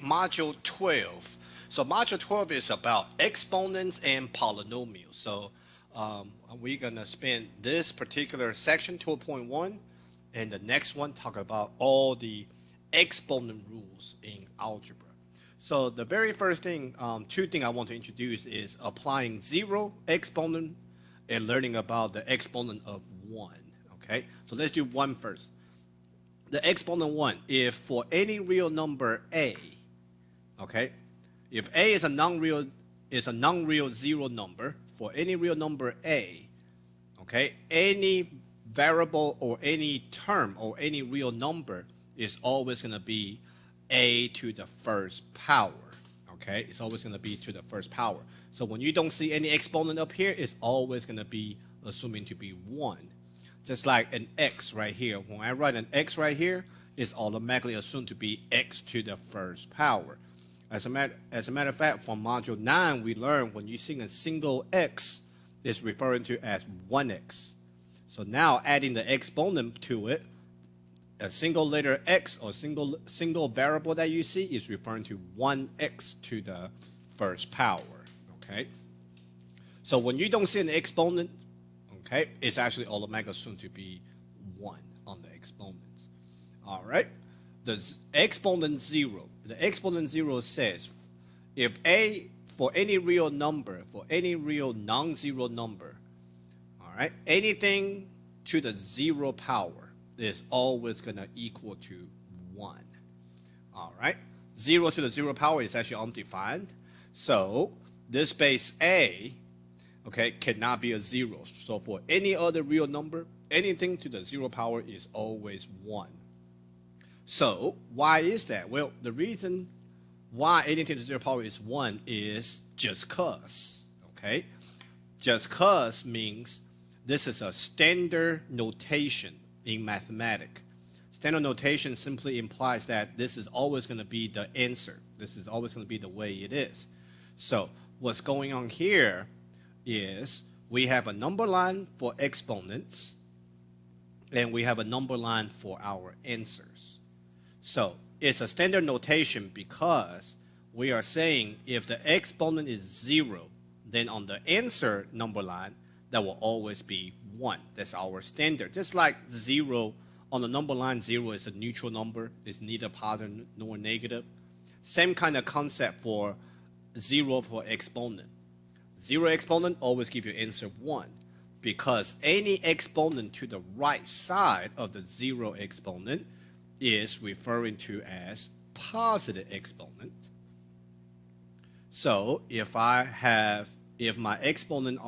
Module 12. So Module 12 is about exponents and polynomials. So we're going to spend this particular section, 12.1, and the next one talk about all the exponent rules in algebra. So the very first thing, two things I want to introduce is applying zero exponent and learning about the exponent of one. Okay, so let's do one first. The exponent one, if for any real number a, okay, if a is a non-real zero number, for any real number a, okay, any variable or any term or any real number is always going to be a to the first power. Okay, it's always going to be to the first power. So when you don't see any exponent up here, it's always going to be assuming to be 1. Just like an x right here. When I write an x right here, it's automatically assumed to be x to the first power. As a matter of fact, from Module 9, we learned when you see a single x, it's referring to as 1x. So now adding the exponent to it, a single letter x or single variable that you see is referring to 1x to the first power. Okay. So when you don't see an exponent, okay, it's actually automatically assumed to be 1 on the exponents. All right. The exponent 0. The exponent 0 says if a for any real number, for any real non-zero number, all right, anything to the 0 power is always going to equal to 1. All right. 0 to the 0 power is actually undefined. So this base a, okay, cannot be a 0. So for any other real number, anything to the 0 power is always 1. So why is that? Well, the reason why anything to the 0 power is 1 is just cause. Okay, just cause means this is a standard notation in mathematics. Standard notation simply implies that this is always going to be the answer. This is always going to be the way it is. So what's going on here is we have a number line for exponents and we have a number line for our answers. So it's a standard notation because we are saying if the exponent is 0, then on the answer number line, that will always be 1. That's our standard. Just like 0 on the number line, 0 is a neutral number. It's neither positive nor negative. Same kind of concept for 0 for exponent. 0 exponent always give you answer 1 because any exponent to the right side of the 0 exponent is referring to as positive exponent. So if my exponent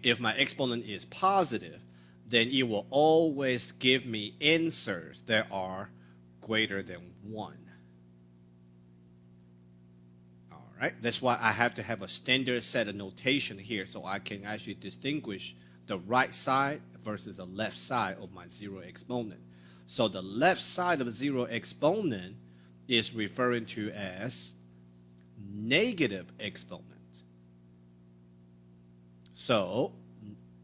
if my exponent is positive, then it will always give me answers that are greater than 1. All right, that's why I have to have a standard set of notation here so I can actually distinguish the right side versus the left side of my 0 exponent. So the left side of 0 exponent is referring to as negative exponent. So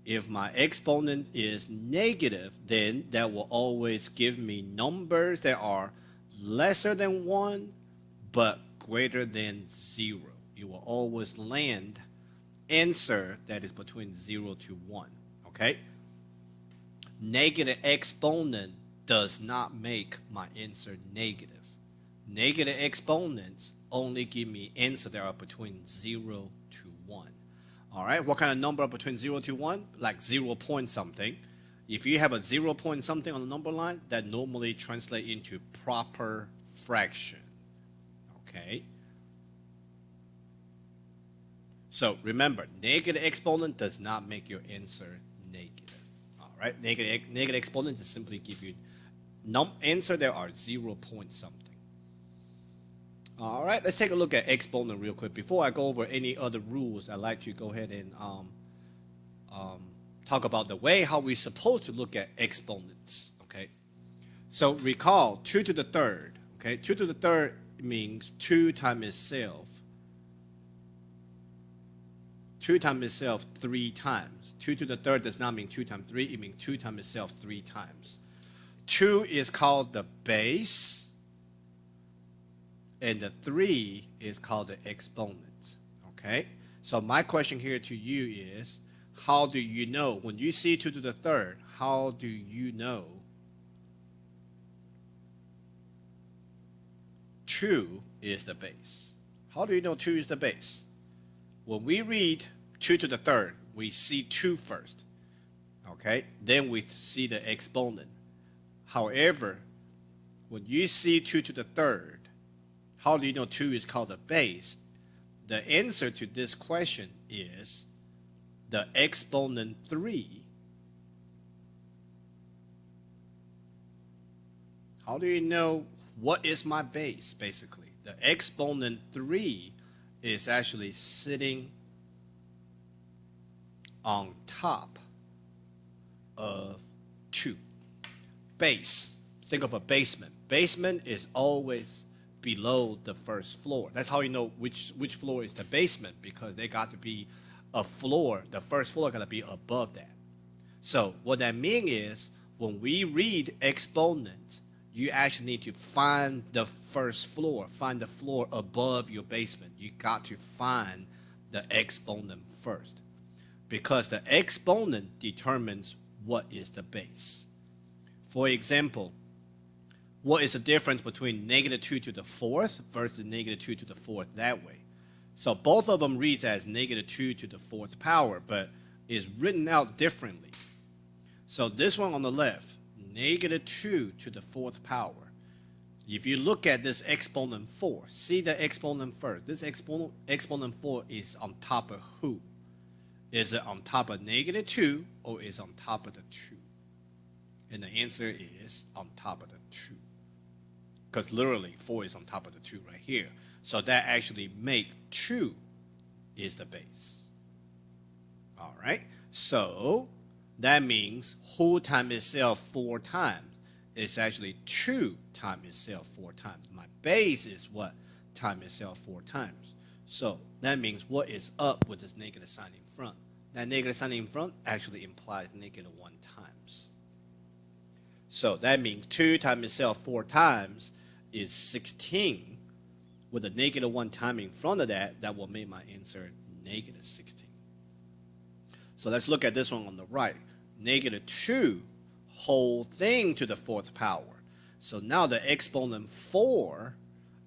if my exponent is negative, then that will always give me numbers that are lesser than 1 but greater than 0. You will always land answer that is between 0 to 1. Okay? Negative exponent does not make my answer negative. Negative exponents only give me answers that are between 0 to 1. All right, what kind of number between 0 to 1? Like 0 point something. If you have a 0 point something on the number line, that normally translates into proper fraction. Okay. So remember, negative exponent does not make your answer negative. All right, negative exponent just simply give you answer there are 0 point something. All right, let's take a look at exponent real quick. Before I go over any other rules, I'd like to go ahead and talk about the way how we're supposed to look at exponents. Okay, so recall 2 to the third. Okay, 2 to the third means 2 times itself. 2 times itself 3 times. 2 to the third does not mean 2 times 3. It means 2 times itself 3 times. 2 is called the base. and the 3 is called the exponent. Okay? So my question here to you is, how do you know, when you see 2 to the third, how do you know 2 is the base? How do you know 2 is the base? When we read 2 to the third, we see 2 first. Okay? Then we see the exponent. However, when you see 2 to the third, how do you know 2 is called a base? The answer to this question is the exponent 3. How do you know what is my base, basically? The exponent 3 is actually sitting on top of 2. Base. Think of a basement. Basement is always below the first floor. That's how you know which floor is the basement, because they got to be a floor. The first floor got to be above that. So what that means is, when we read exponent, you actually need to find the first floor, find the floor above your basement. You got to find the exponent first, because the exponent determines what is the base. For example, what is the difference between negative 2 to the fourth versus negative 2 to the fourth that way? So both of them reads as negative 2 to the fourth power, but is written out differently. So this one on the left, negative 2 to the fourth power. If you look at this exponent 4, see the exponent first. This exponent 4 is on top of who? Is it on top of negative 2 or is it on top of the 2? And the answer is on top of the 2. Because literally 4 is on top of the 2 right here. So that actually make 2 is the base. All right. So that means whole times itself 4 times. It's actually 2 times itself 4 times. My base is what? Times itself 4 times. So that means what is up with this negative sign in front? That negative sign in front actually implies negative 1 times. So that means 2 times itself 4 times is 16. With a negative 1 time in front of that, that will make my answer negative 16. So let's look at this one on the right. Negative 2 whole thing to the fourth power. So now the exponent 4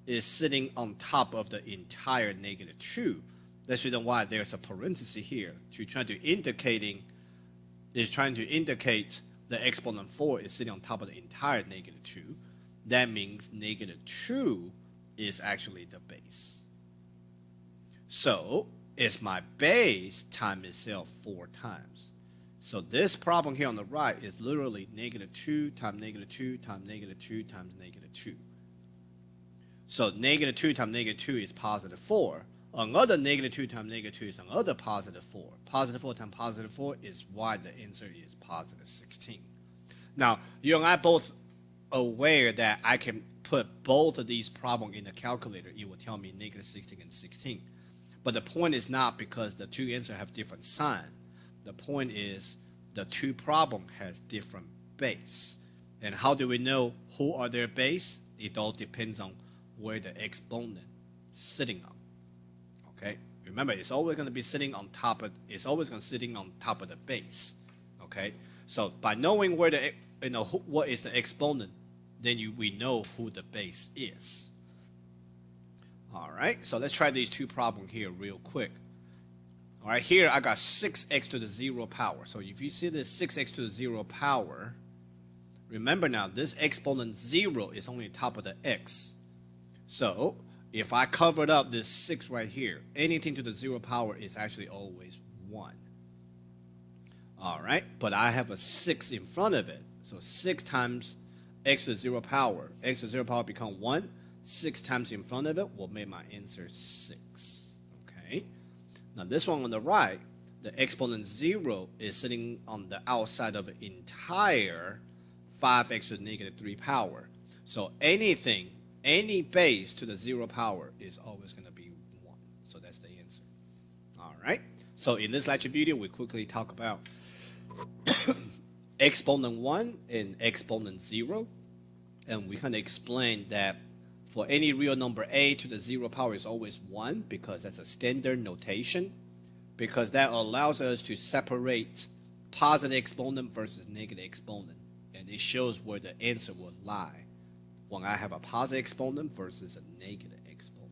is sitting on top of the entire negative 2. That's the reason why there's a parenthesis here to trying to indicate the exponent 4 is sitting on top of the entire negative 2. That means negative 2 is actually the base. So it's my base times itself 4 times. So this problem here on the right is literally negative 2 times negative 2 times negative 2 times negative 2. So negative 2 times negative 2 is positive 4. Another negative 2 times negative 2 is another positive 4. Positive 4 times positive 4 is why the answer is positive 16. Now, you and I both aware that I can put both of these problems in the calculator. It will tell me negative 16 and 16. But the point is not because the two answers have different sign. The point is the two problem has different base. And how do we know who are their base? It all depends on where the exponent is sitting on. Okay? Remember, it's always going to be sitting on top of the base. Okay? So by knowing where what is the exponent, then we know who the base is. All right, so let's try these two problems here real quick. All right, here I got 6x to the 0 power. So if you see this 6x to the 0 power, remember now this exponent 0 is only top of the x. So if I covered up this 6 right here, anything to the 0 power is actually always 1. All right, but I have a 6 in front of it. So 6 times x to the 0 power. X to the 0 power become 1. 6 times in front of it will make my answer 6. Okay. Now this one on the right, the exponent 0 is sitting on the outside of an entire 5x to the negative 3 power. So any base to the 0 power is always going to be 1. So that's the answer. All right. So in this lecture video, we quickly talk about exponent 1 and exponent 0. And we kind of explain that For any real number a to the 0 power is always 1 because that's a standard notation, because that allows us to separate positive exponent versus negative exponent, and it shows where the answer will lie when I have a positive exponent versus a negative exponent.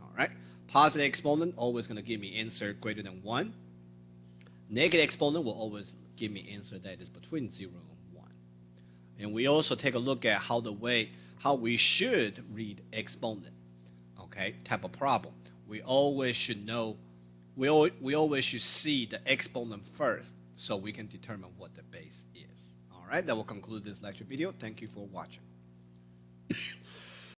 All right, positive exponent always going to give me answer greater than 1. Negative exponent will always give me answer that is between 0 and 1. And we also take a look at how we should read exponent. Okay, type of problem. We always should know, we always should see the exponent first so we can determine what the base is. All right, that will conclude this lecture video. Thank you for watching.